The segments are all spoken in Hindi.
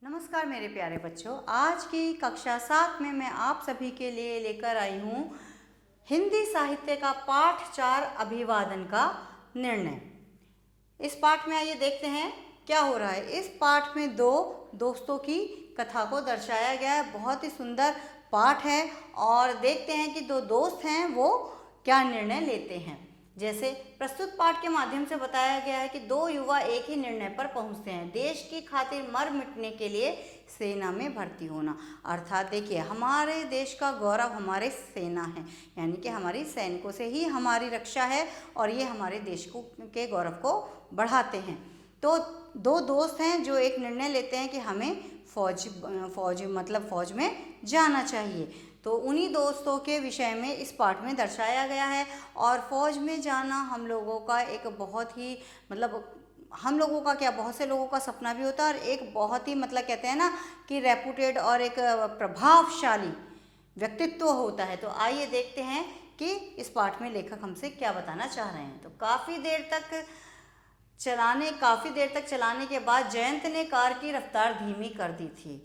नमस्कार मेरे प्यारे बच्चों, आज की कक्षा 7 में मैं आप सभी के लिए लेकर आई हूँ हिंदी साहित्य का पाठ 4 अभिवादन का निर्णय। इस पाठ में आइए देखते हैं क्या हो रहा है। इस पाठ में दो दोस्तों की कथा को दर्शाया गया है। बहुत ही सुंदर पाठ है और देखते हैं कि दो दोस्त हैं वो क्या निर्णय लेते हैं। जैसे प्रस्तुत पाठ के माध्यम से बताया गया है कि दो युवा एक ही निर्णय पर पहुंचते हैं, देश की खातिर मर मिटने के लिए सेना में भर्ती होना। अर्थात देखिए, हमारे देश का गौरव हमारे सेना है, यानी कि हमारी सैनिकों से ही हमारी रक्षा है और ये हमारे देश को के गौरव को बढ़ाते हैं। तो दो दोस्त हैं जो एक निर्णय लेते हैं कि हमें फौज में जाना चाहिए। तो उन्हीं दोस्तों के विषय में इस पाठ में दर्शाया गया है। और फौज में जाना हम लोगों का एक बहुत ही हम लोगों का क्या, बहुत से लोगों का सपना भी होता है और एक बहुत ही कहते हैं ना कि रेपुटेड और एक प्रभावशाली व्यक्तित्व होता है। तो आइए देखते हैं कि इस पाठ में लेखक हमसे क्या बताना चाह रहे हैं। तो काफ़ी देर तक चलाने के बाद जयंत ने कार की रफ्तार धीमी कर दी थी।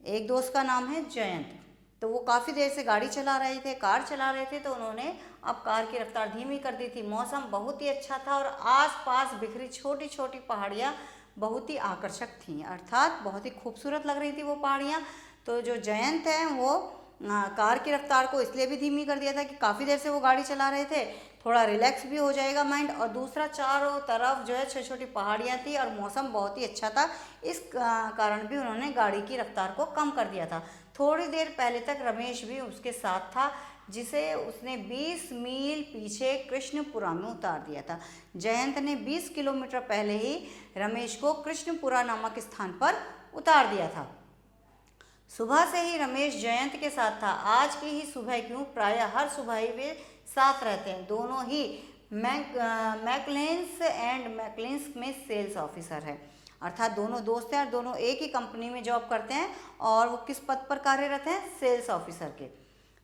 एक दोस्त का नाम है जयंत। तो वो काफ़ी देर से कार चला रहे थे तो उन्होंने अब कार की रफ्तार धीमी कर दी थी। मौसम बहुत ही अच्छा था और आसपास बिखरी छोटी छोटी पहाड़ियाँ बहुत ही आकर्षक थीं, अर्थात बहुत ही खूबसूरत लग रही थी वो पहाड़ियाँ। तो जो जयंत हैं वो कार की रफ्तार को इसलिए भी धीमी कर दिया था कि काफ़ी देर से वो गाड़ी चला रहे थे, थोड़ा रिलैक्स भी हो जाएगा माइंड, और दूसरा चारों तरफ जो है छोटी छोटी पहाड़ियाँ थी और मौसम बहुत ही अच्छा था। इस कारण भी उन्होंने गाड़ी की रफ्तार को कम कर दिया था। थोड़ी देर पहले तक रमेश भी उसके साथ था, जिसे उसने 20 मील पीछे कृष्णपुरा में उतार दिया था। जयंत ने 20 किलोमीटर पहले ही रमेश को कृष्णपुरा नामक स्थान पर उतार दिया था। सुबह से ही रमेश जयंत के साथ था। आज की ही सुबह क्यों, प्रायः हर सुबह ही वे साथ रहते हैं। दोनों ही मैकलेंस एंड मैकलेंस में सेल्स ऑफिसर है, अर्थात दोनों दोस्त हैं और दोनों एक ही कंपनी में जॉब करते हैं। और वो किस पद पर कार्यरत हैं? सेल्स ऑफिसर के।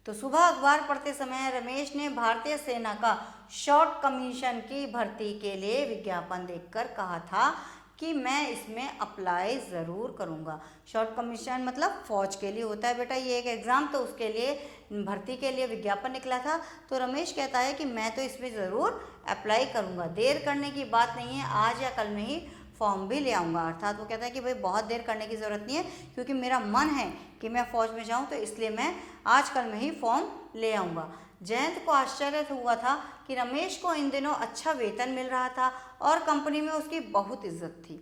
तो सुबह अखबार पढ़ते समय रमेश ने भारतीय सेना का शॉर्ट कमीशन की भर्ती के लिए विज्ञापन देखकर कहा था कि मैं इसमें अप्लाई ज़रूर करूँगा। शॉर्ट कमीशन मतलब फ़ौज के लिए होता है बेटा, ये एक एग्ज़ाम, तो उसके लिए भर्ती के लिए विज्ञापन निकला था। तो रमेश कहता है कि मैं तो इसमें ज़रूर अप्लाई करूँगा, देर करने की बात नहीं है, आज या कल में ही फॉर्म भी ले आऊँगा। अर्थात वो कहता है कि भाई बहुत देर करने की ज़रूरत नहीं है, क्योंकि मेरा मन है कि मैं फ़ौज में जाऊँ, तो इसलिए मैं आज कल में ही फॉर्म ले आऊँगा। जयंत को आश्चर्य हुआ था कि रमेश को इन दिनों अच्छा वेतन मिल रहा था और कंपनी में उसकी बहुत इज्जत थी।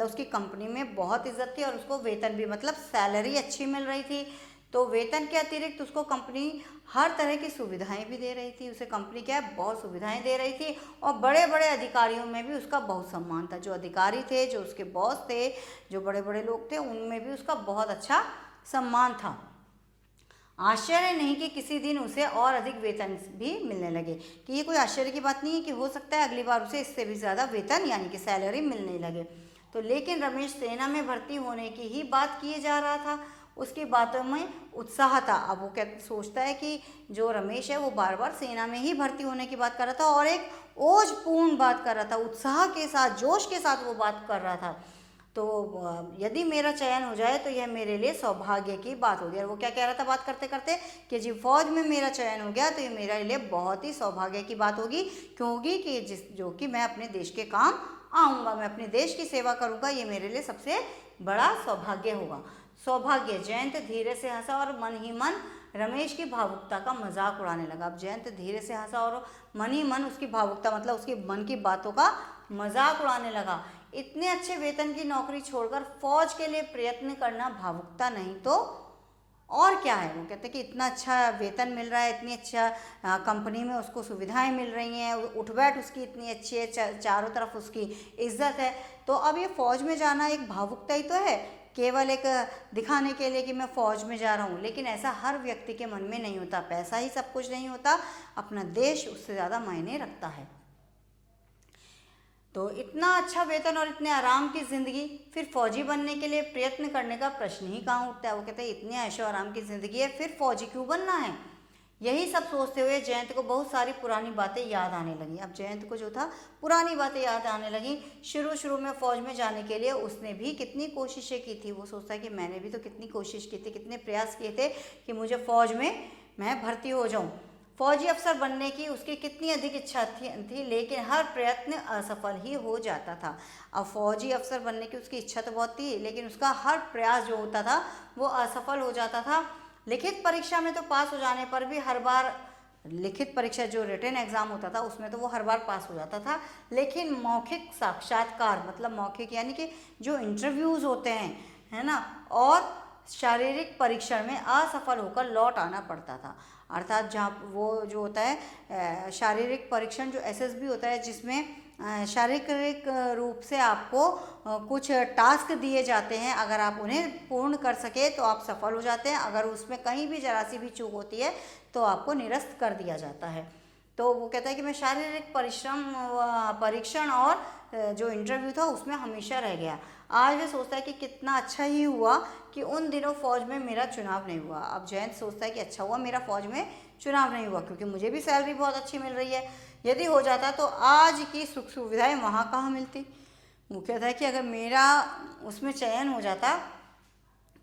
उसकी कंपनी में बहुत इज्जत थी और उसको वेतन भी सैलरी अच्छी मिल रही थी। तो वेतन के अतिरिक्त उसको कंपनी हर तरह की सुविधाएं भी दे रही थी। उसे कंपनी बहुत सुविधाएं दे रही थी और बड़े बड़े अधिकारियों में भी उसका बहुत सम्मान था। जो अधिकारी थे, जो उसके बॉस थे, जो बड़े बड़े लोग थे, उनमें भी उसका बहुत अच्छा सम्मान था। आश्चर्य नहीं कि किसी दिन उसे और अधिक वेतन भी मिलने लगे। कि ये कोई आश्चर्य की बात नहीं है कि हो सकता है अगली बार उसे इससे भी ज़्यादा वेतन यानी कि सैलरी मिलने लगे। तो लेकिन रमेश सेना में भर्ती होने की ही बात किए जा रहा था, उसकी बातों में उत्साह था। अब वो सोचता है कि जो रमेश है वो बार बार सेना में ही भर्ती होने की बात कर रहा था और एक ओजपूर्ण बात कर रहा था, उत्साह के साथ, जोश के साथ वो बात कर रहा था। तो यदि मेरा चयन हो जाए तो यह मेरे लिए सौभाग्य की बात होगी। और वो क्या कह रहा था बात करते करते कि जी फौज में मेरा चयन हो गया तो ये मेरे लिए बहुत ही सौभाग्य की बात होगी, क्योंकि कि जो कि मैं अपने देश के काम आऊँगा, मैं अपने देश की सेवा करूँगा, ये मेरे लिए सबसे बड़ा सौभाग्य होगा। सौभाग्य। जयंत धीरे से हंसा और मन ही मन रमेश की भावुकता का मजाक उड़ाने लगा। अब जयंत धीरे से हंसा और मन ही मन उसकी भावुकता उसकी मन की बातों का मजाक उड़ाने लगा। इतने अच्छे वेतन की नौकरी छोड़कर फौज के लिए प्रयत्न करना भावुकता नहीं तो और क्या है? वो कहते हैं कि इतना अच्छा वेतन मिल रहा है, इतनी अच्छा कंपनी में उसको सुविधाएं मिल रही हैं, उठ बैठ उसकी इतनी अच्छी है, चारों तरफ उसकी इज्जत है, तो अब ये फौज में जाना एक भावुकता ही तो है, केवल एक दिखाने के लिए कि मैं फौज में जा रहा हूँ। लेकिन ऐसा हर व्यक्ति के मन में नहीं होता। पैसा ही सब कुछ नहीं होता, अपना देश उससे ज़्यादा मायने रखता है। तो इतना अच्छा वेतन और इतने आराम की ज़िंदगी, फिर फौजी बनने के लिए प्रयत्न करने का प्रश्न ही कहाँ उठता है। वो कहते हैं इतने ऐशो आराम की ज़िंदगी है, फिर फौजी क्यों बनना है? यही सब सोचते हुए जयंत को बहुत सारी पुरानी बातें याद आने लगी। अब जयंत को जो था पुरानी बातें याद आने लगी। शुरू शुरू में फ़ौज में जाने के लिए उसने भी कितनी कोशिशें की थी। वो सोचता है कि मैंने भी तो कितनी कोशिश की थी, कितने प्रयास किए थे कि मुझे फ़ौज में मैं भर्ती हो जाऊँ। फौजी अफसर बनने की उसकी कितनी अधिक इच्छा थी, लेकिन हर प्रयत्न असफल ही हो जाता था। अब फौजी अफसर बनने की उसकी इच्छा तो बहुत थी, लेकिन उसका हर प्रयास जो होता था वो असफल हो जाता था। लिखित परीक्षा में तो पास हो जाने पर भी हर बार, लिखित परीक्षा जो रिटन एग्ज़ाम होता था उसमें तो वो हर बार पास हो जाता था, लेकिन मौखिक साक्षात्कार मतलब मौखिक यानी कि जो इंटरव्यूज़ होते हैं, है ना, और शारीरिक परीक्षण में असफल होकर लौट आना पड़ता था। अर्थात जहाँ वो जो होता है शारीरिक परीक्षण जो एसएसबी होता है, जिसमें शारीरिक रूप से आपको कुछ टास्क दिए जाते हैं, अगर आप उन्हें पूर्ण कर सके तो आप सफल हो जाते हैं। अगर उसमें कहीं भी जरा सी भी चूक होती है तो आपको निरस्त कर दिया जाता है। तो वो कहता है कि मैं शारीरिक परीक्षण और जो इंटरव्यू था उसमें हमेशा रह गया। आज वे सोचता है कि कितना अच्छा ही हुआ कि उन दिनों फ़ौज में मेरा चुनाव नहीं हुआ। अब जयंत सोचता है कि अच्छा हुआ मेरा फ़ौज में चुनाव नहीं हुआ, क्योंकि मुझे भी सैलरी बहुत अच्छी मिल रही है। यदि हो जाता तो आज की सुख सुविधाएं वहाँ कहाँ मिलती। वो कहता है कि अगर मेरा उसमें चयन हो जाता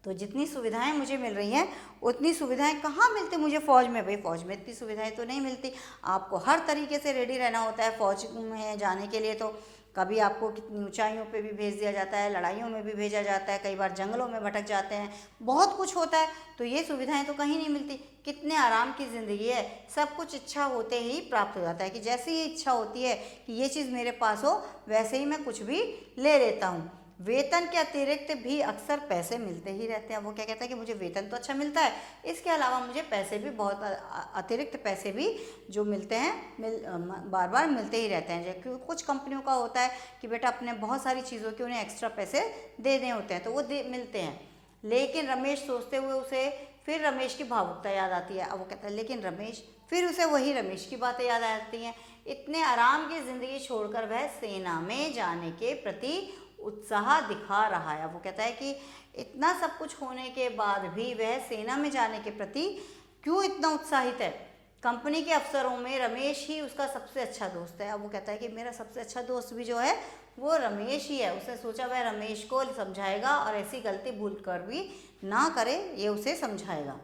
तो जितनी सुविधाएं मुझे मिल रही हैं उतनी सुविधाएं कहाँ मिलती मुझे फ़ौज में। भाई फ़ौज में इतनी सुविधाएं तो नहीं मिलती। आपको हर तरीके से रेडी रहना होता है फ़ौज में जाने के लिए। तो कभी आपको कितनी ऊंचाइयों पे भी भेज दिया जाता है, लड़ाइयों में भी भेजा जाता है, कई बार जंगलों में भटक जाते हैं, बहुत कुछ होता है। तो ये सुविधाएं तो कहीं नहीं मिलती। कितने आराम की ज़िंदगी है, सब कुछ इच्छा होते ही प्राप्त हो जाता है कि जैसे ही इच्छा होती है कि ये चीज़ मेरे पास हो, वैसे ही मैं कुछ भी ले लेता हूँ। वेतन के अतिरिक्त भी अक्सर पैसे मिलते ही रहते हैं। वो क्या कहता है कि मुझे वेतन तो अच्छा मिलता है, इसके अलावा मुझे पैसे भी बहुत अतिरिक्त पैसे भी जो मिलते हैं बार बार मिलते ही रहते हैं। जबकि कुछ कंपनियों का होता है कि बेटा अपने बहुत सारी चीज़ों के उन्हें एक्स्ट्रा पैसे देने होते हैं तो वो मिलते हैं। लेकिन रमेश सोचते हुए उसे फिर रमेश की भावुकता याद आती है। अब वो कहता है लेकिन रमेश, फिर उसे वही रमेश की बातें याद आती हैं। इतने आराम की ज़िंदगी छोड़कर वह सेना में जाने के प्रति उत्साह दिखा रहा है। वो कहता है कि इतना सब कुछ होने के बाद भी वह सेना में जाने के प्रति क्यों इतना उत्साहित है। कंपनी के अफसरों में रमेश ही उसका सबसे अच्छा दोस्त है। अब वो कहता है कि मेरा सबसे अच्छा दोस्त भी जो है वो रमेश ही है। उसने सोचा वह रमेश को समझाएगा और ऐसी गलती भूल कर भी ना करे, ये उसे समझाएगा।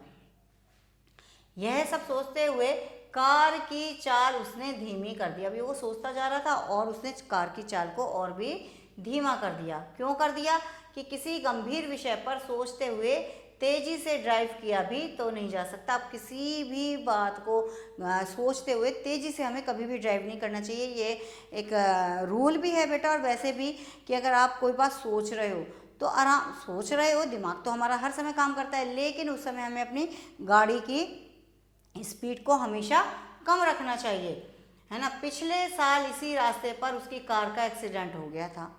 यह सब सोचते हुए कार की चाल उसने धीमी कर दी। अभी वो सोचता जा रहा था और उसने कार की चाल को और भी धीमा कर दिया। क्यों कर दिया कि किसी गंभीर विषय पर सोचते हुए तेजी से ड्राइव किया भी तो नहीं जा सकता। अब किसी भी बात को सोचते हुए तेजी से हमें कभी भी ड्राइव नहीं करना चाहिए। ये एक रूल भी है बेटा। और वैसे भी कि अगर आप कोई बात सोच रहे हो तो आराम सोच रहे हो, दिमाग तो हमारा हर समय काम करता है, लेकिन उस समय हमें अपनी गाड़ी की स्पीड को हमेशा कम रखना चाहिए, है ना। पिछले साल इसी रास्ते पर उसकी कार का एक्सीडेंट हो गया था।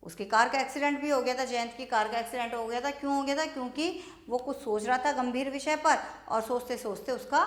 उसकी कार का एक्सीडेंट भी हो गया था, जयंत की कार का एक्सीडेंट हो गया था। क्यों हो गया था? क्योंकि वो कुछ सोच रहा था गंभीर विषय पर और सोचते सोचते उसका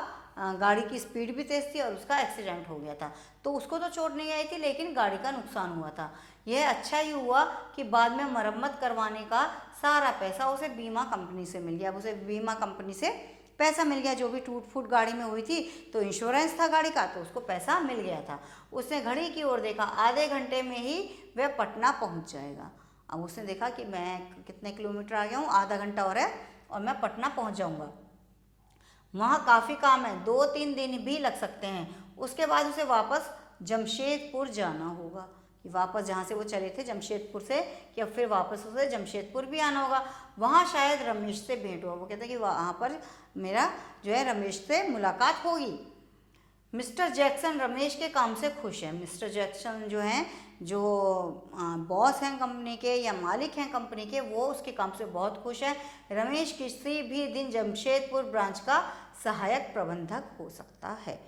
गाड़ी की स्पीड भी तेज़ थी और उसका एक्सीडेंट हो गया था। तो उसको तो चोट नहीं आई थी, लेकिन गाड़ी का नुकसान हुआ था। यह अच्छा ही हुआ कि बाद में मरम्मत करवाने का सारा पैसा उसे बीमा कंपनी से मिल गया। अब उसे बीमा कंपनी से पैसा मिल गया। जो भी टूट फूट गाड़ी में हुई थी तो इंश्योरेंस था गाड़ी का, तो उसको पैसा मिल गया था। उसने घड़ी की ओर देखा, आधे घंटे में ही वह पटना पहुंच जाएगा। अब उसने देखा कि मैं कितने किलोमीटर आ गया हूँ, आधा घंटा और है और मैं पटना पहुंच जाऊंगा। वहाँ काफ़ी काम है, 2-3 दिन भी लग सकते हैं। उसके बाद उसे वापस जमशेदपुर जाना होगा। कि वापस जहाँ से वो चले थे जमशेदपुर से, कि अब फिर वापस उसे जमशेदपुर भी आना होगा। वहाँ शायद रमेश से भेंट हुआ। वो कहते हैं कि वहाँ पर मेरा जो है रमेश से मुलाकात होगी। मिस्टर जैक्सन रमेश के काम से खुश है। मिस्टर जैक्सन जो हैं, जो बॉस हैं कंपनी के या मालिक हैं कंपनी के, वो उसके काम से बहुत खुश है। रमेश किसी भी दिन जमशेदपुर ब्रांच का सहायक प्रबंधक हो सकता है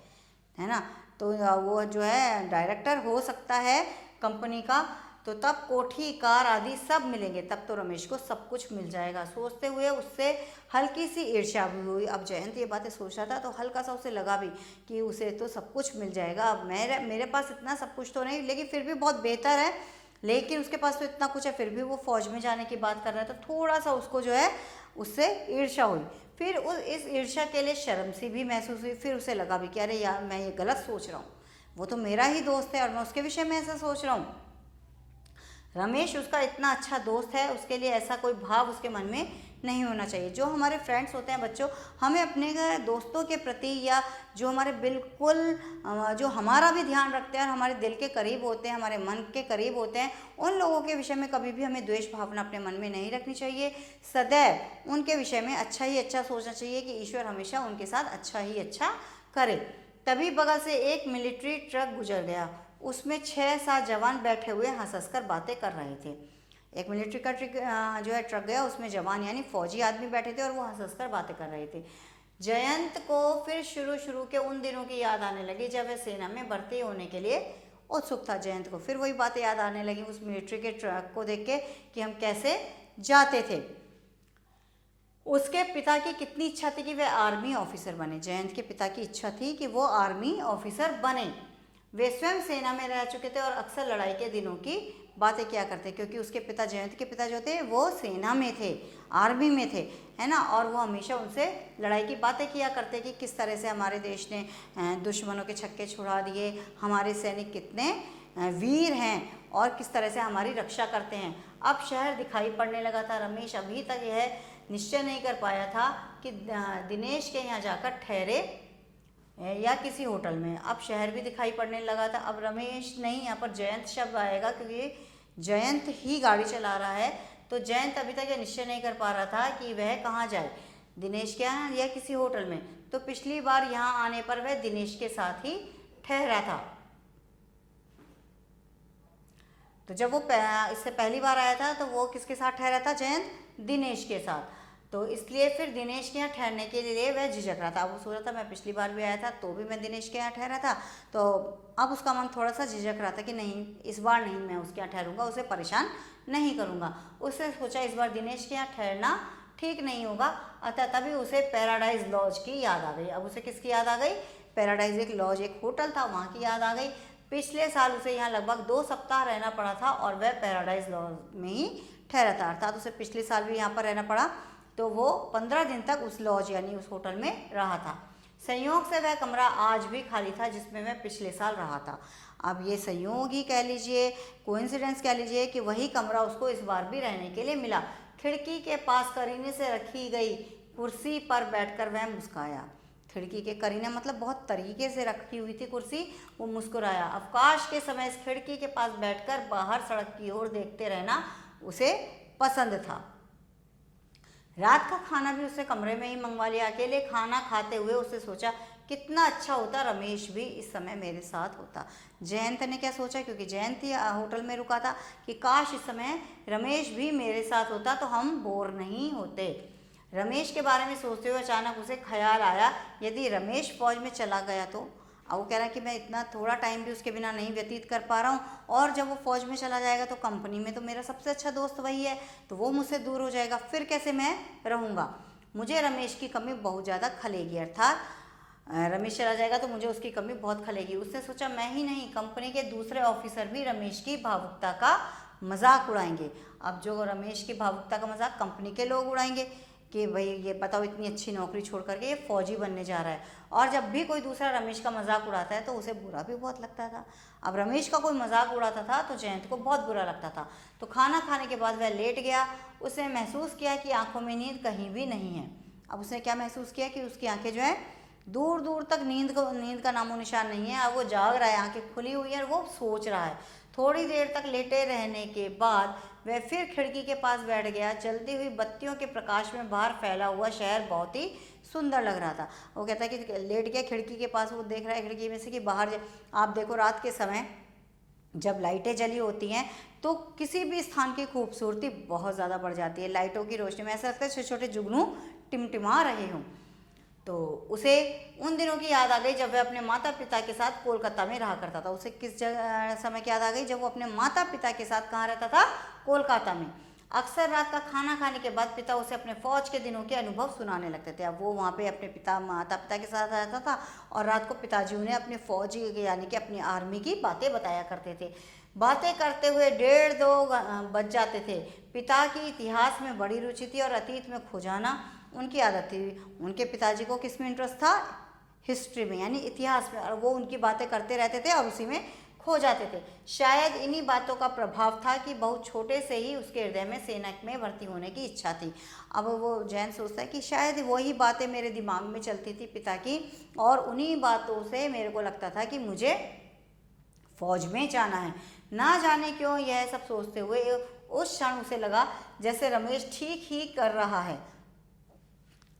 ना। तो वो जो है डायरेक्टर हो सकता है कंपनी का। तो तब कोठी, कार आदि सब मिलेंगे, तब तो रमेश को सब कुछ मिल जाएगा। सोचते हुए उससे हल्की सी ईर्ष्या भी हुई। अब जयंत ये बातें सोच रहा था तो हल्का सा उसे लगा भी कि उसे तो सब कुछ मिल जाएगा। अब मेरे पास इतना सब कुछ तो नहीं, लेकिन फिर भी बहुत बेहतर है। लेकिन उसके पास तो इतना कुछ है, फिर भी वो फौज में जाने की बात कर रहा है। तो थोड़ा सा उसको जो है उससे ईर्ष्या हुई। फिर इस ईर्ष्या के लिए शर्म सी भी महसूस हुई। फिर उसे लगा भी कि अरे यार, मैं ये गलत सोच रहा हूँ, वो तो मेरा ही दोस्त है और मैं उसके विषय में ऐसा सोच रहा हूँ। रमेश उसका इतना अच्छा दोस्त है, उसके लिए ऐसा कोई भाव उसके मन में नहीं होना चाहिए। जो हमारे फ्रेंड्स होते हैं बच्चों, हमें अपने दोस्तों के प्रति, या जो हमारे बिल्कुल जो हमारा भी ध्यान रखते हैं और हमारे दिल के करीब होते हैं, हमारे मन के करीब होते हैं, उन लोगों के विषय में कभी भी हमें द्वेष भावना अपने मन में नहीं रखनी चाहिए। सदैव उनके विषय में अच्छा ही अच्छा सोचना चाहिए कि ईश्वर हमेशा उनके साथ अच्छा ही अच्छा करे। तभी बगल से एक मिलिट्री ट्रक गुजर गया। उसमें 6-7 जवान बैठे हुए हंस कर बातें कर रहे थे। एक मिलिट्री का जो है ट्रक गया, उसमें जवान यानी फौजी आदमी बैठे थे और वो हंस कर बातें कर रहे थे। जयंत को फिर शुरू के उन दिनों की याद आने लगी जब वह सेना में भर्ती होने के लिए उत्सुक था। जयंत को फिर वही बातें याद आने लगी उस मिलिट्री के ट्रक को देख के कि हम कैसे जाते थे। उसके पिता की कितनी इच्छा थी कि वह आर्मी ऑफिसर बने। जयंत के पिता की इच्छा थी कि वो आर्मी ऑफिसर बने। वे स्वयं सेना में रह चुके थे और अक्सर लड़ाई के दिनों की बातें किया करते, क्योंकि उसके पिता, जयंत के पिता जो थे, वो सेना में थे, आर्मी में थे, है ना। और वो हमेशा उनसे लड़ाई की बातें किया करते कि किस तरह से हमारे देश ने दुश्मनों के छक्के छुड़ा दिए, हमारे सैनिक कितने वीर हैं और किस तरह से हमारी रक्षा करते हैं। अब शहर दिखाई पड़ने लगा था। रमेश अभी तक यह निश्चय नहीं कर पाया था कि दिनेश के यहाँ जाकर ठहरे या किसी होटल में। अब शहर भी दिखाई पड़ने लगा था। अब रमेश नहीं, यहाँ पर जयंत शब्द आएगा, क्योंकि जयंत ही गाड़ी चला रहा है। तो जयंत अभी तक यह निश्चय नहीं कर पा रहा था कि वह कहाँ जाए, दिनेश के यहाँ या किसी होटल में। तो पिछली बार यहाँ आने पर वह दिनेश के साथ ही ठहरा था। तो जब वो इससे पहली बार आया था तो वो किसके साथ ठहरा था? जयंत दिनेश के साथ। तो इसलिए फिर दिनेश के यहाँ ठहरने के लिए वह झिझक रहा था। अब वो सोच रहा था मैं पिछली बार भी आया था तो भी मैं दिनेश के यहाँ ठहरा था, तो अब उसका मन थोड़ा सा झिझक रहा था कि नहीं, इस बार नहीं मैं उसके यहाँ ठहरूंगा, उसे परेशान नहीं करूँगा। उससे सोचा इस बार दिनेश के यहाँ ठहरना ठीक नहीं होगा। अतः तभी उसे पैराडाइज लॉज की याद आ गई। अब उसे किसकी याद आ गई? पैराडाइज एक लॉज, एक होटल था, वहाँ की याद आ गई। पिछले साल उसे यहाँ लगभग 2 सप्ताह रहना पड़ा था और वह पैराडाइज लॉज में ही ठहरा था, अर्थात उसे पिछले साल भी यहाँ पर रहना पड़ा। तो वो 15 दिन तक उस लॉज यानी उस होटल में रहा था। संयोग से वह कमरा आज भी खाली था जिसमें वह पिछले साल रहा था। अब ये संयोग ही कह लीजिए, कोइंसिडेंस कह लीजिए कि वही कमरा उसको इस बार भी रहने के लिए मिला। खिड़की के पास करीने से रखी गई कुर्सी पर बैठकर वह मुस्काया। खिड़की के करीने मतलब बहुत तरीके से रखी हुई थी कुर्सी, वो मुस्कुराया। अवकाश के समय इस खिड़की के पास बैठकर बाहर सड़क की ओर देखते रहना उसे पसंद था। रात का खाना भी उसने कमरे में ही मंगवा लिया। अकेले खाना खाते हुए उसने सोचा कितना अच्छा होता रमेश भी इस समय मेरे साथ होता। जयंत ने क्या सोचा, क्योंकि जयंत ही होटल में रुका था, कि काश इस समय रमेश भी मेरे साथ होता तो हम बोर नहीं होते। रमेश के बारे में सोचते हुए अचानक उसे ख्याल आया, यदि रमेश फौज में चला गया तो। अब वो कह रहा है कि मैं इतना थोड़ा टाइम भी उसके बिना नहीं व्यतीत कर पा रहा हूँ, और जब वो फौज में चला जाएगा तो कंपनी में तो मेरा सबसे अच्छा दोस्त वही है, तो वो मुझसे दूर हो जाएगा, फिर कैसे मैं रहूँगा। मुझे रमेश की कमी बहुत ज़्यादा खलेगी, अर्थात रमेश चला जाएगा तो मुझे उसकी कमी बहुत खलेगी। उसने सोचा मैं ही नहीं, कंपनी के दूसरे ऑफिसर भी रमेश की भावुकता का मजाक उड़ाएंगे। अब जो रमेश की भावुकता का मजाक कंपनी के लोग उड़ाएंगे कि भाई ये बताओ इतनी अच्छी नौकरी छोड़ करके ये फौजी बनने जा रहा है। और जब भी कोई दूसरा रमेश का मजाक उड़ाता है तो उसे बुरा भी बहुत लगता था। अब रमेश का कोई मजाक उड़ाता था तो जयंत को बहुत बुरा लगता था। तो खाना खाने के बाद वह लेट गया। उसने महसूस किया कि आंखों में नींद कहीं भी नहीं है। अब उसने क्या महसूस किया कि उसकी आंखें जो है दूर दूर तक नींद का नामो निशान नहीं है। अब वो जाग रहा है, आंखें खुली हुई है और वो सोच रहा है। थोड़ी देर तक लेटे रहने के बाद वह फिर खिड़की के पास बैठ गया। जलती हुई बत्तियों के प्रकाश में बाहर फैला हुआ शहर बहुत ही सुंदर लग रहा था। वो कहता है कि लेट गया खिड़की के पास, वो देख रहा है खिड़की में से कि बाहर आप देखो रात के समय जब लाइटें जली होती हैं तो किसी भी स्थान की खूबसूरती बहुत ज़्यादा बढ़ जाती है। लाइटों की रोशनी में ऐसा लगता है छोटे छोटे जुगनू टिमटिमा रहे हों। तो उसे उन दिनों की याद आ गई जब वह अपने माता पिता के साथ कोलकाता में रहा करता था। उसे किस समय की याद आ गई? जब वो अपने माता पिता के साथ कहाँ रहता था? कोलकाता में। अक्सर रात का खाना खाने के बाद पिता उसे अपने फौज के दिनों के अनुभव सुनाने लगते थे। अब वो वहाँ पे अपने माता पिता के साथ रहता था और रात को पिताजी उन्हें अपने फौजी यानी कि अपनी आर्मी की बातें बताया करते थे। बातें करते हुए 1:30-2 बज जाते थे। पिता की इतिहास में बड़ी रुचि थी और अतीत में खो जाना उनकी आदत थी। उनके पिताजी को किस में इंटरेस्ट था? हिस्ट्री में, यानी इतिहास में, और वो उनकी बातें करते रहते थे और उसी में खो जाते थे। शायद इन्हीं बातों का प्रभाव था कि बहुत छोटे से ही उसके हृदय में सेना में भर्ती होने की इच्छा थी। अब वो जैन सोचता है कि शायद वही बातें मेरे दिमाग में चलती थी पिता की, और उन्हीं बातों से मेरे को लगता था कि मुझे फौज में जाना है। ना जाने क्यों यह सब सोचते हुए उस क्षण उसे लगा जैसे रमेश ठीक ही कर रहा है।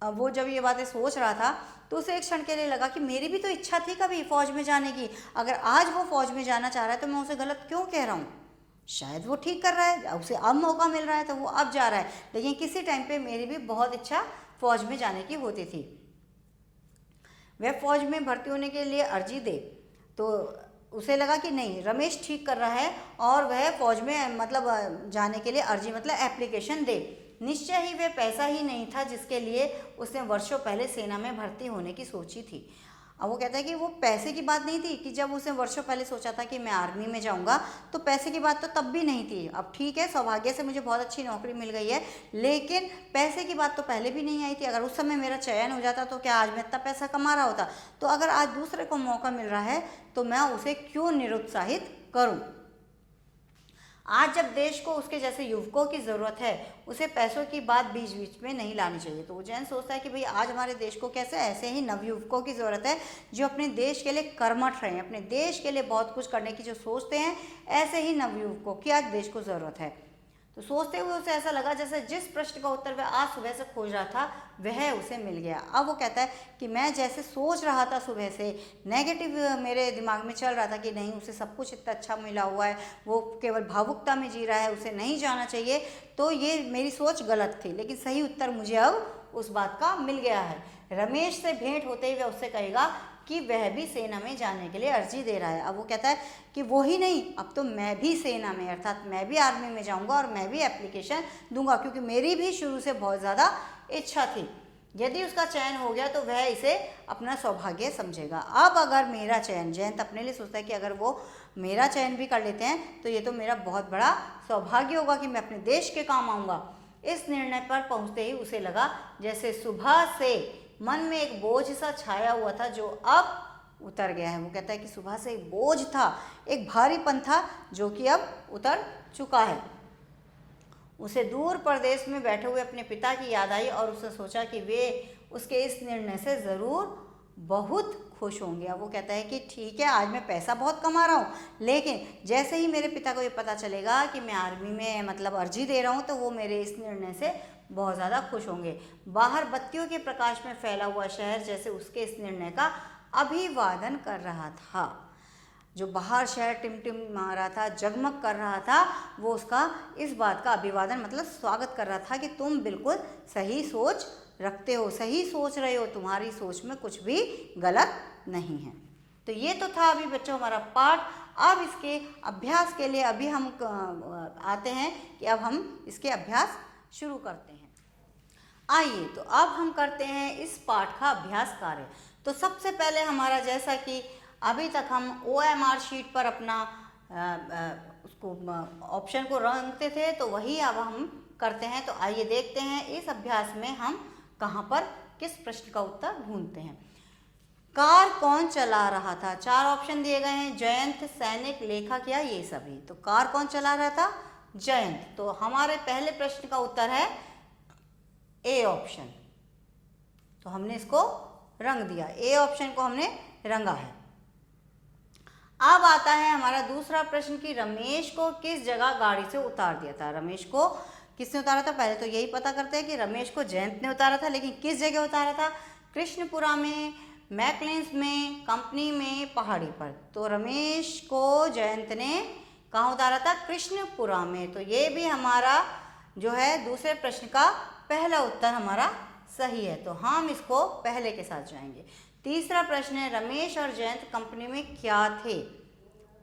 अब वो जब ये बातें सोच रहा था तो उसे एक क्षण के लिए लगा कि मेरी भी तो इच्छा थी कभी फौज में जाने की। अगर आज वो फौज में जाना चाह रहा है तो मैं उसे गलत क्यों कह रहा हूँ? शायद वो ठीक कर रहा है, उसे अब मौका मिल रहा है तो वो अब जा रहा है, लेकिन किसी टाइम पे मेरी भी बहुत इच्छा फौज में जाने की होती थी। वह फौज में भर्ती होने के लिए अर्जी दे, तो उसे लगा कि नहीं, रमेश ठीक कर रहा है और वह फौज में मतलब जाने के लिए अर्जी मतलब एप्लीकेशन दे। निश्चय ही वह पैसा ही नहीं था जिसके लिए उसने वर्षों पहले सेना में भर्ती होने की सोची थी। अब वो कहता है कि वो पैसे की बात नहीं थी कि जब उसने वर्षों पहले सोचा था कि मैं आर्मी में जाऊंगा तो पैसे की बात तो तब भी नहीं थी। अब ठीक है, सौभाग्य से मुझे बहुत अच्छी नौकरी मिल गई है, लेकिन पैसे की बात तो पहले भी नहीं आई थी। अगर उस समय मेरा चयन हो जाता तो क्या आज मैं इतना पैसा कमा रहा होता? तो अगर आज दूसरे को मौका मिल रहा है तो मैं उसे क्यों निरुत्साहित करूं? आज जब देश को उसके जैसे युवकों की ज़रूरत है, उसे पैसों की बात बीच बीच में नहीं लानी चाहिए। तो वो जैन सोचता है कि भाई आज हमारे देश को कैसे ऐसे ही नवयुवकों की ज़रूरत है जो अपने देश के लिए कर्मठ रहें, अपने देश के लिए बहुत कुछ करने की जो सोचते हैं, ऐसे ही नवयुवकों की आज देश को ज़रूरत है। तो सोचते हुए उसे ऐसा लगा जैसे जिस प्रश्न का उत्तर वह आज सुबह से खोज रहा था वह उसे मिल गया। अब वो कहता है कि मैं जैसे सोच रहा था सुबह से, नेगेटिव मेरे दिमाग में चल रहा था कि नहीं उसे सब कुछ इतना अच्छा मिला हुआ है, वो केवल भावुकता में जी रहा है, उसे नहीं जाना चाहिए, तो ये मेरी सोच गलत थी। लेकिन सही उत्तर मुझे अब उस बात का मिल गया है। रमेश से भेंट होते ही वह उससे कहेगा कि वह भी सेना में जाने के लिए अर्जी दे रहा है। अब वो कहता है कि वो ही नहीं, अब तो मैं भी सेना में, अर्थात मैं भी आर्मी में जाऊंगा और मैं भी एप्लीकेशन दूंगा, क्योंकि मेरी भी शुरू से बहुत ज़्यादा इच्छा थी। यदि उसका चयन हो गया तो वह इसे अपना सौभाग्य समझेगा। अब अगर मेरा चयन, जयंत अपने लिए सोचता है कि अगर वो मेरा चयन भी कर लेते हैं तो ये तो मेरा बहुत बड़ा सौभाग्य होगा कि मैं अपने देश के काम आऊँगा। इस निर्णय पर पहुँचते ही उसे लगा जैसे सुबह से मन में एक बोझ सा छाया हुआ था जो अब उतर गया है। वो कहता है कि सुबह से एक बोझ था, एक भारीपन था जो कि अब उतर चुका है। उसे दूर प्रदेश में बैठे हुए अपने पिता की याद आई और उसने सोचा कि वे उसके इस निर्णय से ज़रूर बहुत खुश होंगे। अब वो कहता है कि ठीक है, आज मैं पैसा बहुत कमा रहा हूँ, लेकिन जैसे ही मेरे पिता को ये पता चलेगा कि मैं आर्मी में मतलब अर्जी दे रहा हूँ तो वो मेरे इस निर्णय से बहुत ज़्यादा खुश होंगे। बाहर बत्तियों के प्रकाश में फैला हुआ शहर जैसे उसके इस निर्णय का अभिवादन कर रहा था। जो बाहर शहर टिमटिम रहा था, जगमग कर रहा था, वो उसका इस बात का अभिवादन मतलब स्वागत कर रहा था कि तुम बिल्कुल सही सोच रखते हो, सही सोच रहे हो, तुम्हारी सोच में कुछ भी गलत नहीं है। तो ये तो था अभी बच्चों हमारा पाठ। अब इसके अभ्यास के लिए अभी हम आते हैं कि अब हम इसके अभ्यास शुरू करते हैं। आइए तो अब हम करते हैं इस पाठ का अभ्यास कार्य। तो सबसे पहले हमारा, जैसा कि अभी तक हम OMR शीट पर अपना उसको ऑप्शन को रंगते थे, तो वही अब हम करते हैं। तो आइए देखते हैं इस अभ्यास में हम कहाँ पर किस प्रश्न का उत्तर ढूंढते हैं। कार कौन चला रहा था? 4 ऑप्शन दिए गए हैं, जयंत, सैनिक, लेखक या ये सभी। तो कार कौन चला रहा था? जयंत। तो हमारे पहले प्रश्न का उत्तर है ए ऑप्शन। तो हमने इसको रंग दिया, ए ऑप्शन को हमने रंगा है। अब आता है हमारा दूसरा प्रश्न कि रमेश को किस जगह गाड़ी से उतार दिया था? रमेश को किसने उतारा था? पहले तो यही पता करते हैं कि रमेश को जयंत ने उतारा था, लेकिन किस जगह उतारा था? कृष्णपुरा में, मैकलेंस में, कंपनी में, पहाड़ी पर। तो रमेश को जयंत ने कहाँ उतारा था? कृष्णपुरा में। तो ये भी हमारा जो है दूसरे प्रश्न का पहला उत्तर हमारा सही है। तो हम इसको पहले के साथ जाएंगे। तीसरा प्रश्न है, रमेश और जयंत कंपनी में क्या थे?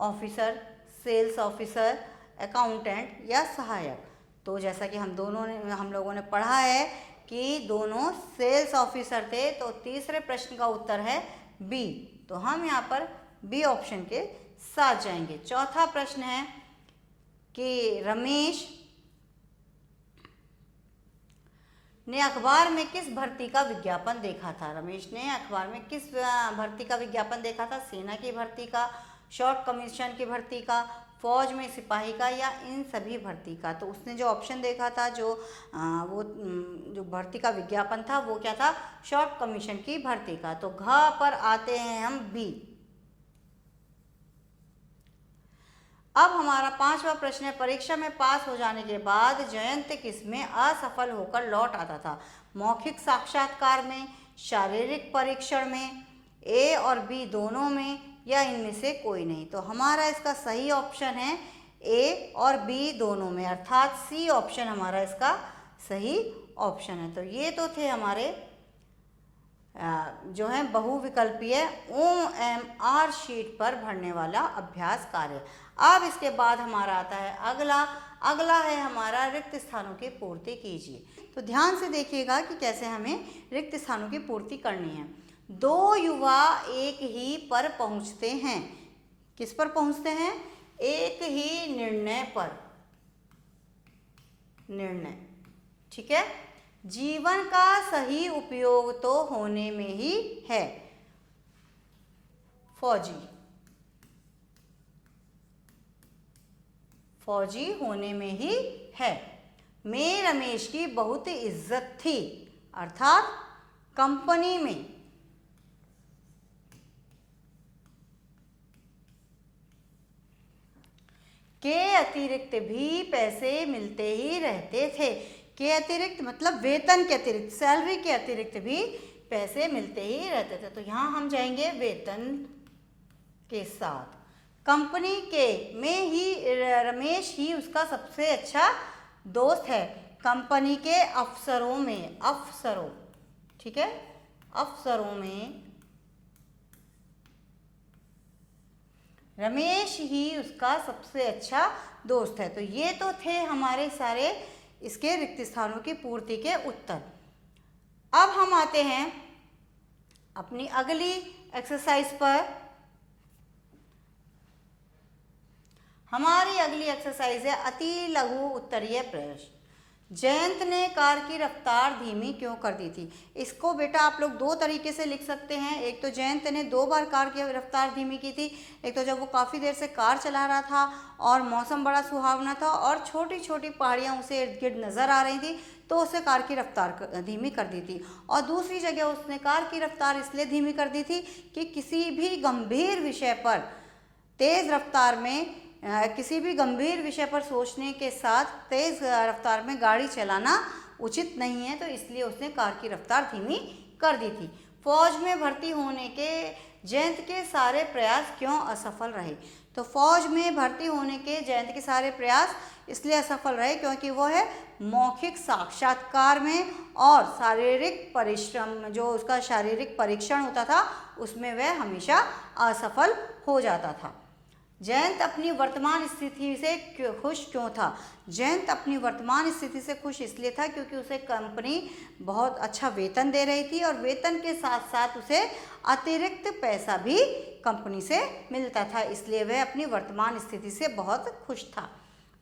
ऑफिसर, सेल्स ऑफिसर, अकाउंटेंट या सहायक। तो जैसा कि हम लोगों ने पढ़ा है कि दोनों सेल्स ऑफिसर थे, तो तीसरे प्रश्न का उत्तर है बी। तो हम यहाँ पर बी ऑप्शन के साथ जाएंगे। चौथा प्रश्न है, कि रमेश ने अखबार में किस भर्ती का विज्ञापन देखा था। रमेश ने अखबार में किस भर्ती का विज्ञापन देखा था? सेना की भर्ती का, शॉर्ट कमीशन की भर्ती का, फौज में सिपाही का, या इन सभी भर्ती का। तो उसने जो ऑप्शन देखा था, जो भर्ती का विज्ञापन था वो क्या था? शॉर्ट कमीशन की भर्ती का। तो घ पर आते हैं हम बी। अब हमारा 5वां प्रश्न है, परीक्षा में पास हो जाने के बाद जयंत किसमें असफल होकर लौट आता था? मौखिक साक्षात्कार में, शारीरिक परीक्षण में, ए और बी दोनों में, या इनमें से कोई नहीं। तो हमारा इसका सही ऑप्शन है ए और बी दोनों में, अर्थात सी ऑप्शन हमारा इसका सही ऑप्शन है। तो ये तो थे हमारे जो है बहुविकल्पीय OMR शीट पर भरने वाला अभ्यास कार्य। अब इसके बाद हमारा आता है अगला है हमारा रिक्त स्थानों की पूर्ति कीजिए। तो ध्यान से देखिएगा कि कैसे हमें रिक्त स्थानों की पूर्ति करनी है। दो युवा एक ही पर पहुंचते हैं। किस पर पहुंचते हैं? एक ही निर्णय पर। निर्णय, ठीक है। जीवन का सही उपयोग तो होने में ही है। फौजी होने में ही है। में रमेश की बहुत इज्जत थी, अर्थात कंपनी में के अतिरिक्त भी पैसे मिलते ही रहते थे। के अतिरिक्त मतलब वेतन के अतिरिक्त, सैलरी के अतिरिक्त भी पैसे मिलते ही रहते थे। तो यहाँ हम जाएंगे वेतन के साथ। कंपनी के में ही रमेश ही उसका सबसे अच्छा दोस्त है। कंपनी के अफसरों में, अफसरों, ठीक है, अफसरों में रमेश ही उसका सबसे अच्छा दोस्त है। तो ये तो थे हमारे सारे इसके रिक्त स्थानों की पूर्ति के उत्तर। अब हम आते हैं अपनी अगली एक्सरसाइज पर। हमारी अगली एक्सरसाइज है अति लघु उत्तरीय प्रश्न। जयंत ने कार की रफ्तार धीमी क्यों कर दी थी? इसको बेटा आप लोग दो तरीके से लिख सकते हैं। एक तो जयंत ने 2 बार कार की रफ्तार धीमी की थी। एक तो जब वो काफ़ी देर से कार चला रहा था और मौसम बड़ा सुहावना था और छोटी छोटी पहाड़ियाँ उसे इर्द गिर्द नज़र आ रही थी, तो उसे कार की रफ्तार धीमी कर दी थी। और दूसरी जगह उसने कार की रफ्तार इसलिए धीमी कर दी थी कि किसी भी गंभीर विषय पर तेज़ रफ्तार में किसी भी गंभीर विषय पर सोचने के साथ तेज़ रफ्तार में गाड़ी चलाना उचित नहीं है, तो इसलिए उसने कार की रफ्तार धीमी कर दी थी। फौज में भर्ती होने के जयंत के सारे प्रयास क्यों असफल रहे? तो फौज में भर्ती होने के जयंत के सारे प्रयास इसलिए असफल रहे क्योंकि वो है मौखिक साक्षात्कार में और शारीरिक परिश्रम, जो उसका शारीरिक परीक्षण होता था उसमें वह हमेशा असफल हो जाता था। जयंत अपनी वर्तमान स्थिति से खुश क्यों था? जयंत अपनी वर्तमान स्थिति से खुश इसलिए था क्योंकि उसे कंपनी बहुत अच्छा वेतन दे रही थी और वेतन के साथ साथ उसे अतिरिक्त पैसा भी कंपनी से मिलता था, इसलिए वह अपनी वर्तमान स्थिति से बहुत खुश था।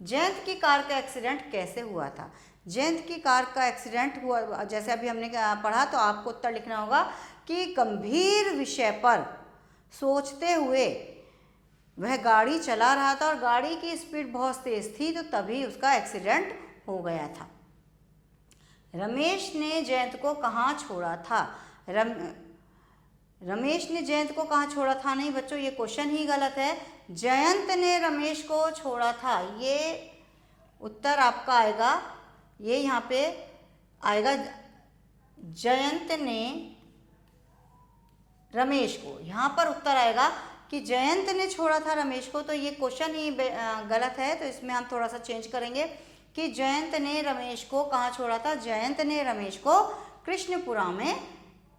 जयंत की कार का एक्सीडेंट कैसे हुआ था? जयंत की कार का एक्सीडेंट हुआ, जैसे अभी हमने पढ़ा, तो आपको उत्तर लिखना होगा कि गंभीर विषय पर सोचते हुए वह गाड़ी चला रहा था और गाड़ी की स्पीड बहुत तेज थी, तो तभी उसका एक्सीडेंट हो गया था। रमेश ने जयंत को कहाँ छोड़ा था? रमेश ने जयंत को कहाँ छोड़ा था? नहीं बच्चों, ये क्वेश्चन ही गलत है। जयंत ने रमेश को छोड़ा था, ये उत्तर आपका आएगा, ये यहाँ पे आएगा जयंत ने रमेश को। यहाँ पर उत्तर आएगा कि जयंत ने छोड़ा था रमेश को, तो ये क्वेश्चन ही गलत है। तो इसमें हम थोड़ा सा चेंज करेंगे कि जयंत ने रमेश को कहाँ छोड़ा था? जयंत ने रमेश को कृष्णपुरा में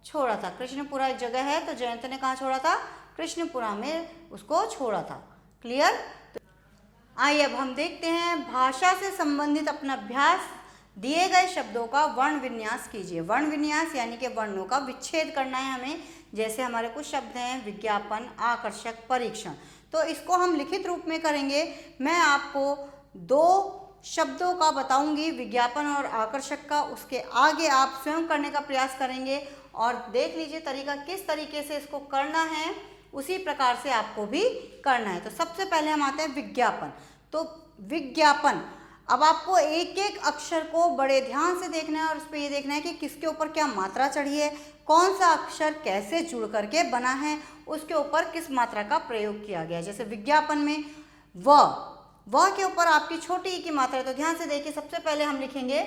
छोड़ा था। कृष्णपुरा एक जगह है, तो जयंत ने कहाँ छोड़ा था? कृष्णपुरा में उसको छोड़ा था। क्लियर? आइए अब हम देखते हैं भाषा से संबंधित अपना अभ्यास। दिए गए शब्दों का वर्ण विन्यास कीजिए। वर्ण विन्यास यानी कि वर्णों का विच्छेद करना है हमें। जैसे हमारे कुछ शब्द हैं विज्ञापन, आकर्षक, परीक्षण, तो इसको हम लिखित रूप में करेंगे। मैं आपको दो शब्दों का बताऊंगी, विज्ञापन और आकर्षक का, उसके आगे आप स्वयं करने का प्रयास करेंगे और देख लीजिए तरीका किस तरीके से इसको करना है, उसी प्रकार से आपको भी करना है। तो सबसे पहले हम आते हैं विज्ञापन। तो विज्ञापन, अब आपको एक एक अक्षर को बड़े ध्यान से देखना है और उस पर ये देखना है कि किसके ऊपर क्या मात्रा चढ़ी है, कौन सा अक्षर कैसे जुड़ करके बना है, उसके ऊपर किस मात्रा का प्रयोग किया गया है। जैसे विज्ञापन में व के ऊपर आपकी छोटी ई की मात्रा है, तो ध्यान से देखिए, सबसे पहले हम लिखेंगे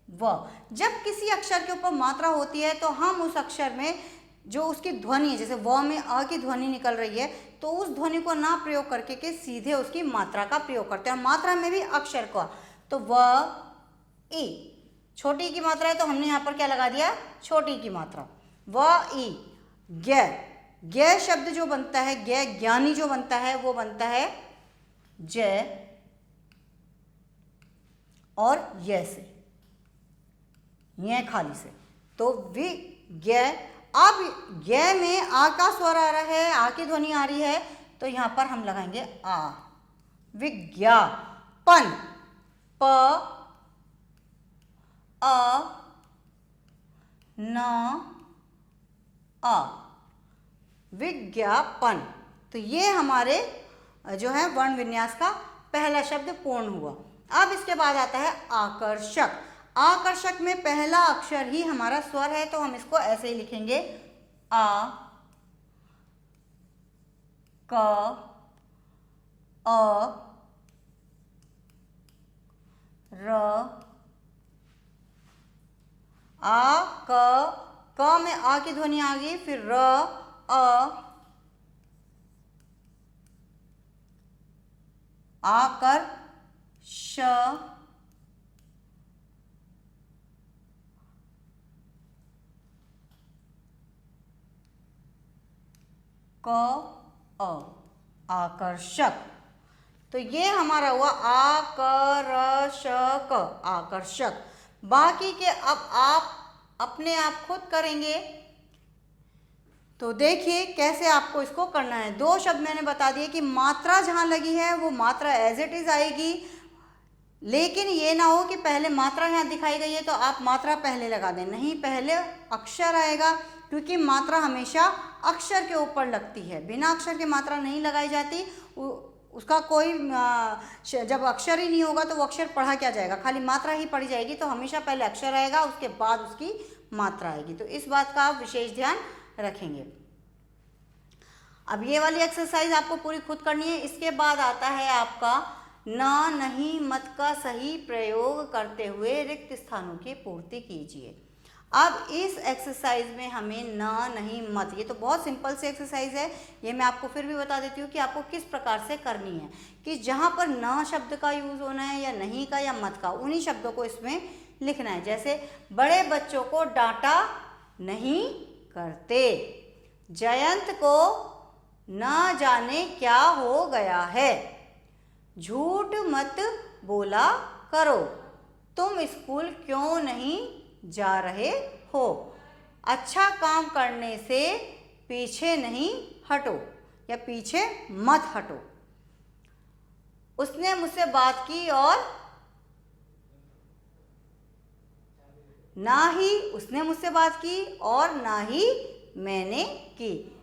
व। जब किसी अक्षर के ऊपर मात्रा होती है तो हम उस अक्षर में जो उसकी ध्वनि है, जैसे व में अ की ध्वनि निकल रही है, तो उस ध्वनि को ना प्रयोग करके के सीधे उसकी मात्रा का प्रयोग करते हैं। और मात्रा में भी अक्षर का, तो व ई, छोटी ई की मात्रा है तो हमने यहाँ पर क्या लगा दिया, छोटी ई की मात्रा, व ई। ज्ञ शब्द जो बनता है, ज्ञानी जो बनता है वो बनता है जय और य से, ये खाली से, तो विज्ञ। अब य में आ का स्वर आ रहा है, आ की ध्वनि आ रही है, तो यहां पर हम लगाएंगे आ। विज्ञापन, प अ न अ, विज्ञापन। तो ये हमारे जो है वर्ण विन्यास का पहला शब्द पूर्ण हुआ। अब इसके बाद आता है आकर्षक। आकर्षक में पहला अक्षर ही हमारा स्वर है, तो हम इसको ऐसे ही लिखेंगे आ, क, अ, र, आ, क में आ की ध्वनि आ गई, फिर र, अ, आकर, श, क, अ, आकर्षक। तो ये हमारा हुआ आकर्षक, आकर्षक। बाकी के अब आप अपने आप खुद करेंगे, तो देखिए कैसे आपको इसको करना है। दो शब्द मैंने बता दिए कि मात्रा जहां लगी है वो मात्रा एज इट इज आएगी, लेकिन ये ना हो कि पहले मात्रा यहाँ दिखाई गई है तो आप मात्रा पहले लगा दें, नहीं, पहले अक्षर आएगा, क्योंकि मात्रा हमेशा अक्षर के ऊपर लगती है, बिना अक्षर के मात्रा नहीं लगाई जाती। उसका कोई जब अक्षर ही नहीं होगा तो वो अक्षर पढ़ा क्या जाएगा, खाली मात्रा ही पढ़ी जाएगी। तो हमेशा पहले अक्षर आएगा, उसके बाद उसकी मात्रा आएगी। तो इस बात का आप विशेष ध्यान रखेंगे। अब ये वाली एक्सरसाइज आपको पूरी खुद करनी है। इसके बाद आता है आपका ना, नहीं, मत का सही प्रयोग करते हुए रिक्त स्थानों की पूर्ति कीजिए। अब इस एक्सरसाइज में हमें ना, नहीं, मत, ये तो बहुत सिंपल सी एक्सरसाइज है, ये मैं आपको फिर भी बता देती हूँ कि आपको किस प्रकार से करनी है। कि जहाँ पर ना शब्द का यूज होना है या नहीं का या मत का, उन्हीं शब्दों को इसमें लिखना है। जैसे बड़े बच्चों को डांटा नहीं करते, जयंत को ना जाने क्या हो गया है, झूठ मत बोला करो, तुम स्कूल क्यों नहीं जा रहे हो, अच्छा काम करने से पीछे नहीं हटो या पीछे मत हटो, उसने मुझसे बात की और ना ही उसने मुझसे बात की और ना ही मैंने की,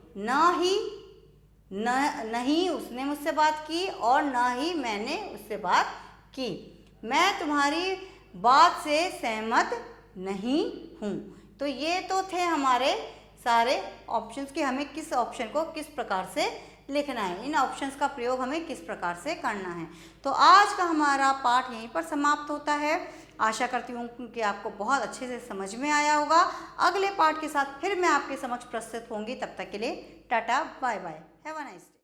नहीं उसने मुझसे बात की और ना ही मैंने उससे बात की, मैं तुम्हारी बात से सहमत नहीं हूँ। तो ये तो थे हमारे सारे ऑप्शंस कि हमें किस ऑप्शन को किस प्रकार से लिखना है, इन ऑप्शंस का प्रयोग हमें किस प्रकार से करना है। तो आज का हमारा पाठ यहीं पर समाप्त होता है। आशा करती हूँ कि आपको बहुत अच्छे से समझ में आया होगा। अगले पाठ के साथ फिर मैं आपके समक्ष प्रस्तुत होंगी। तब तक के लिए tata, bye bye, have a nice day.